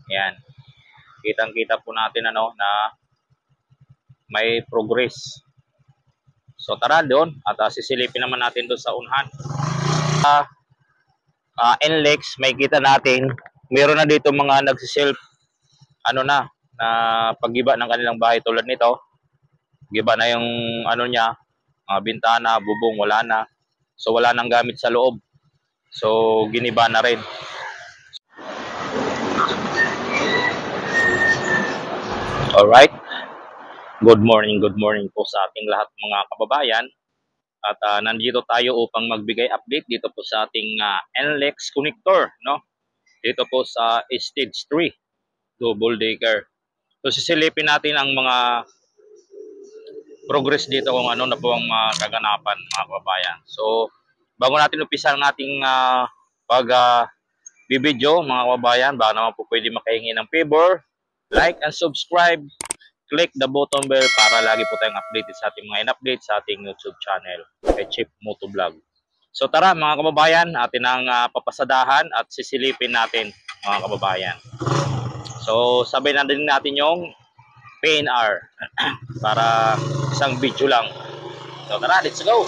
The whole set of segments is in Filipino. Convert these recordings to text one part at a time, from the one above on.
Ayan. Kitang-kita po natin ano na may progress. So tara doon at sisilipin naman natin doon sa unahan. NLEX, may kita natin, meron na dito mga nagsiself ano na paggiba ng kanilang bahay tulad nito. Giba na yung ano niya, mga bintana, bubong wala na. So wala nang gamit sa loob. So giniba na rin. Alright. Good morning po sa ating lahat mga kababayan. At nandito tayo upang magbigay update dito po sa ating NLEX connector, no? Dito po sa stage 3 double decker. So sisilipin natin ang mga progress dito kung ano na po ang kaganapan mga kababayan. So bago natin umpisa ang ating video mga kababayan, baka naman po pwede makahingi ng favor, like and subscribe, click the button bell para lagi po tayong updated sa ating mga in-update sa ating YouTube channel, kay Chief Motovlog. So tara mga kababayan, atin ang papasadahan at sisilipin natin mga kababayan. So sabay na din natin yung PNR para isang video lang. So tara, let's go!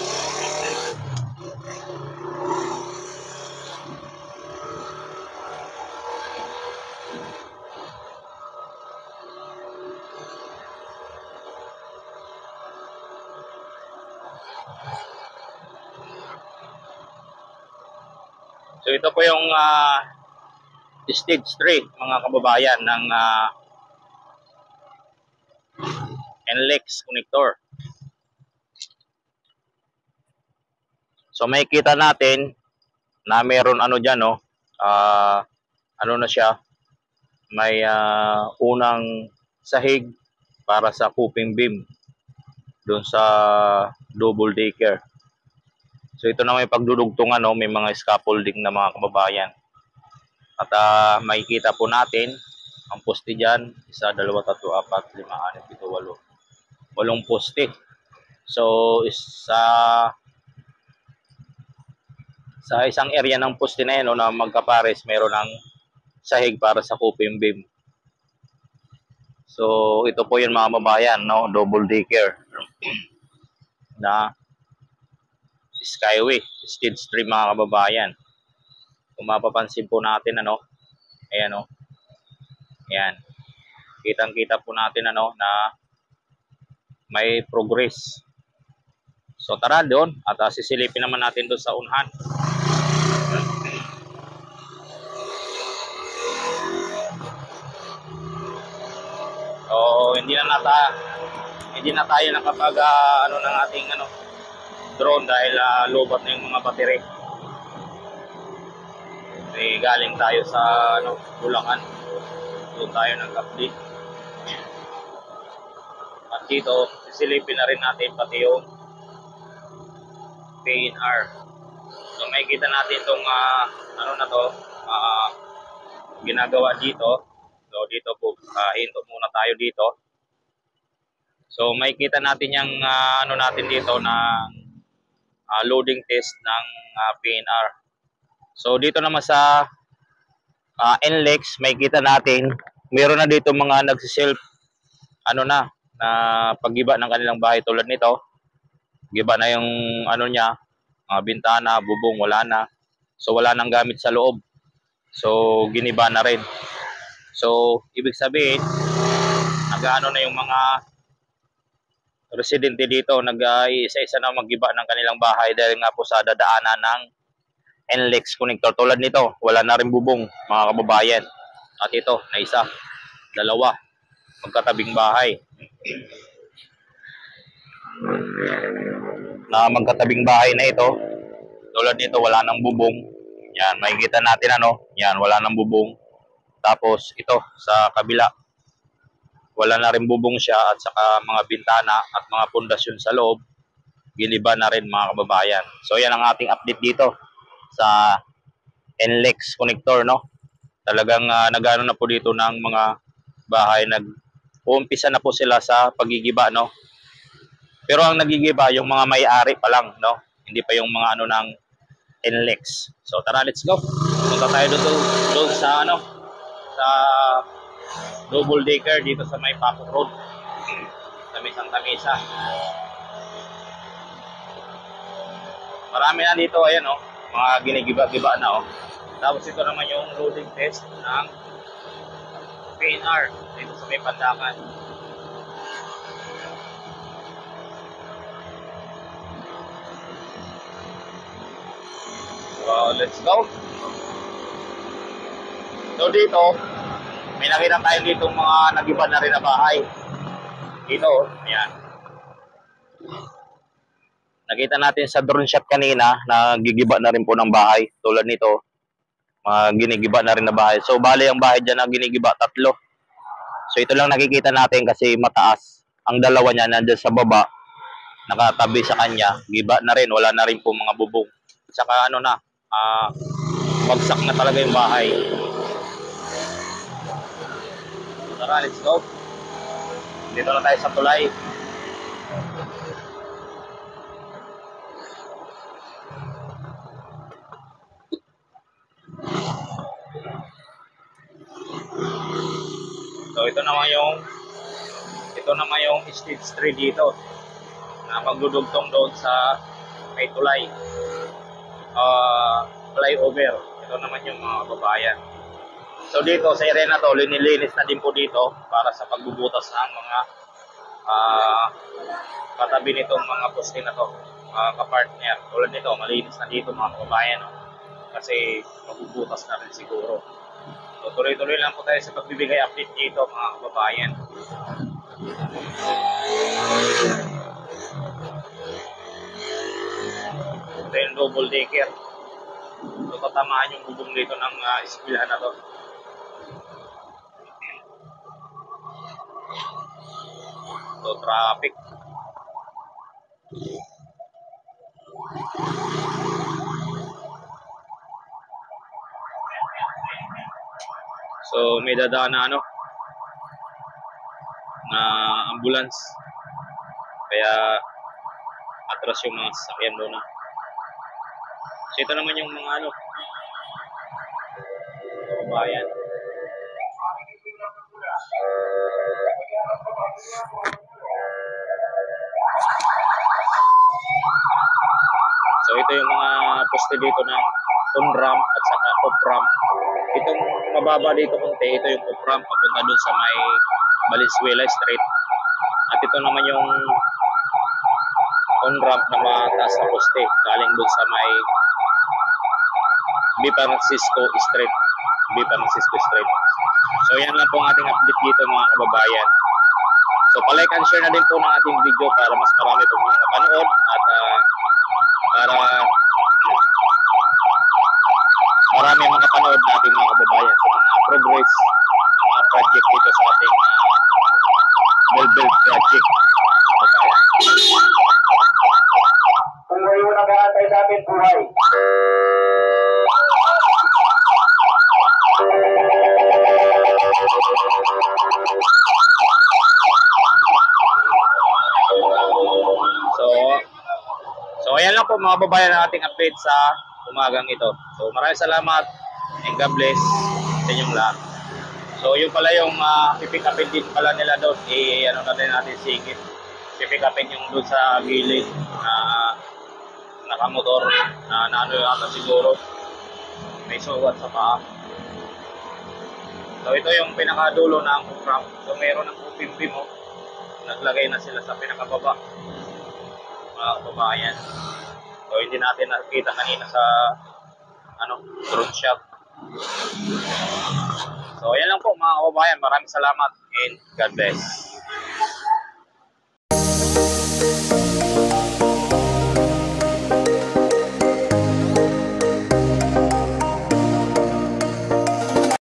So ito po yung stage 3 mga kababayan ng NLEX connector. So may kita natin na meron ano dyan, no? Ano na siya, may unang sahig para sa coping beam doon sa double decker. So ito na may pagdudugtungan, no? May mga scaffolding na mga kababayan. At makikita po natin ang poste dyan, 1, 2, 3, 4, 5, 6, 7, 8. 8 poste. So sa isang area ng poste na yan, no, na magkapares, meron ng sahig para sa coping beam. So ito po yun mga kababayan, no? Double decker na Skyway stage 3 mga kababayan. Kung mapapansin po natin ano, ayan, no? Ayan. Kitang-kita po natin ano na may progress. So tara doon at sisilipin naman natin doon sa unahan. So hindi na tayo nakapag ano ng ating drone dahil lobat na yung mga battery. Galing tayo sa Bulacan. Doon tayo nag-update. At dito, sisilipin na rin natin pati yung PNR. So may kita natin itong ano na to, ginagawa dito. So dito po, hinto muna tayo dito. So may kita natin yung ano natin dito ng loading test ng PNR. So dito naman sa NLEX, may kita natin, meron na dito mga nagsiself ano na paggiba ng kanilang bahay tulad nito. Giba na yung ano niya, mga bintana, bubong wala na. So wala nang gamit sa loob. So giniba na rin. So ibig sabihin, nag-ano na yung mga residente dito, nag-isa-isa na maggiba ng kanilang bahay dahil nga po sa dadaanan ng NLEX connector. Tulad nito, wala na rin bubong mga kababayan. At ito, na isa, dalawa, magkatabing bahay. Na magkatabing bahay na ito, tulad nito, wala nang bubong. Yan, makikita natin ano, yan, wala nang bubong. Tapos ito, sa kabila, wala na rin bubong siya at saka mga bintana at mga pundasyon sa loob, giniba na rin mga kababayan. So yan ang ating update dito sa NLEX connector, no? Talagang nagano na po dito ng mga bahay, nag-uumpisa na po sila sa pagigiba, no? Pero ang nagigiba yung mga may-ari pa lang, no? Hindi pa yung mga ano ng NLEX. So tara, let's go. Punta tayo doon sa ano, sa double decker dito sa may Papok Road, sa may Santa Mesa. Marami na dito, ayan oh, mga ginigiba-giba na oh. Tapos ito naman yung loading test ng PNR dito sa may Pandakan. So, let's go. So dito, may nakita tayo dito mga nagiba na rin na bahay. Dito, ayan. Nakita natin sa drone shot kanina na gigiba na rin po ng bahay. Tulad nito, mga ginigiba na rin na bahay. So bali ang bahay dyan na ginigiba, 3. So ito lang nakikita natin kasi mataas. Ang dalawa niya nandyan sa baba, nakatabi sa kanya. Giba na rin, wala na rin po mga bubong. Saka ano na, bagsak na talaga yung bahay. Tara, let's go. Dito na tayo sa tulay. So ito naman yung stage 3 dito na magdudugtong doon sa may tulay, flyover. Ito naman yung mga babayan. So dito sa area na to, linilinis na din po dito para sa pagbubutas ng mga katabi nitong mga poste na to, kapartner. Tulad nito, malinis na dito mga kababayan, no? Kasi magbubutas na rin siguro. So tuloy-tuloy lang po tayo sa pagbibigay update dito mga kababayan. Ito yung double decker. So tatamaan yung bubong dito ng eskwelahan na to. So traffic. So may dadaan na na ambulance. Kaya atras yung mga sasakyan doon na. So ito naman yung mga bayan. So ito yung mga poste dito ng on-ramp at saka off-ramp. Itong mababa dito konti, ito yung off-ramp papunta doon sa may Valenzuela Street. At ito naman yung on-ramp na mataas na poste galing doon sa may B. Francisco Street. So yan lang po ang ating update dito mga kababayan. So palike and share na din po ng ating video para mas marami po mga kapanood at para marami makapanood natin mga kababayan sa mga progress, mga project dito sa ating build project. Kung kayo nag-aantay sa ating buhay. So ayan lang po mga kababayan ang ating update sa umagang ito. So maraming salamat and God bless sa inyong lahat. So yun pala yung pipick upin din pala nila doon. Ano na din natin sigit. Pipick upin yung doon sa gilid na nakamotor na ano yata siguro. May sugat sa paa. So ito yung pinakadulo ng ramp. So mayroon ng upimpi mo. Naglagay na sila sa pinakababa. Mga kababayan. So hindi natin nakita kanina sa drone shot. So ayan lang po mga kababayan. Maraming salamat and God bless.